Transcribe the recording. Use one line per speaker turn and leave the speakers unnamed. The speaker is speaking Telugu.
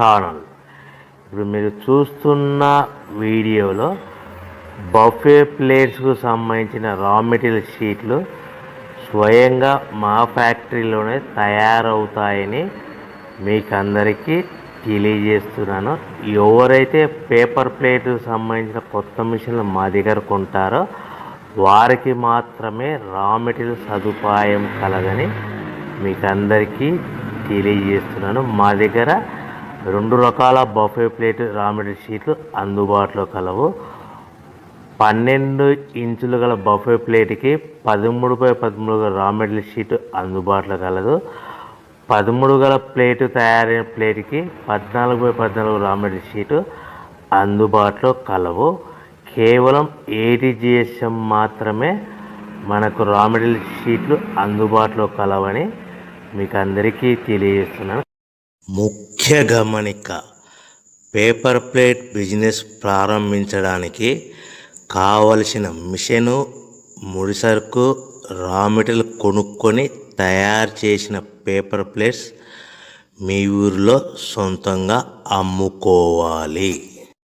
ఛానల్. ఇప్పుడు మీరు చూస్తున్న వీడియోలో బఫే ప్లేట్స్కు సంబంధించిన రా మెటీరియల్ షీట్లు స్వయంగా మా ఫ్యాక్టరీలోనే తయారవుతాయని మీకు అందరికీ తెలియజేస్తున్నాను. ఎవరైతే పేపర్ ప్లేట్కు సంబంధించిన కొత్త మిషన్లు మా దగ్గర కొంటారో వారికి మాత్రమే రా మెటీరియల్ సదుపాయం కలదని మీకు అందరికీ తెలియజేస్తున్నాను. మా దగ్గర 2 రకాల బఫే ప్లేట్ రా మెటీరియల్ షీట్లు అందుబాటులో కలవు. 12 ఇంచులు గల బఫే ప్లేట్కి 13x13 గల రా మెటీరియల్ షీట్ అందుబాటులో కలదు. 13 గల ప్లేటు తయారైన ప్లేట్కి 14x14 రా మెటీరియల్ షీటు అందుబాటులో కలవు. కేవలం ATGSM మాత్రమే మనకు రా మెటీరియల్ షీట్లు అందుబాటులో కలవని మీకు అందరికీ తెలియజేస్తున్నాను. ముఖ్య గమనిక, పేపర్ ప్లేట్ బిజినెస్ ప్రారంభించడానికి కావలసిన మిషను, ముడిసరుకు, రా మెటీరియల్ కొనుక్కొని తయారు చేసిన పేపర్ ప్లేట్స్ మీ ఊరిలో సొంతంగా అమ్ముకోవాలి.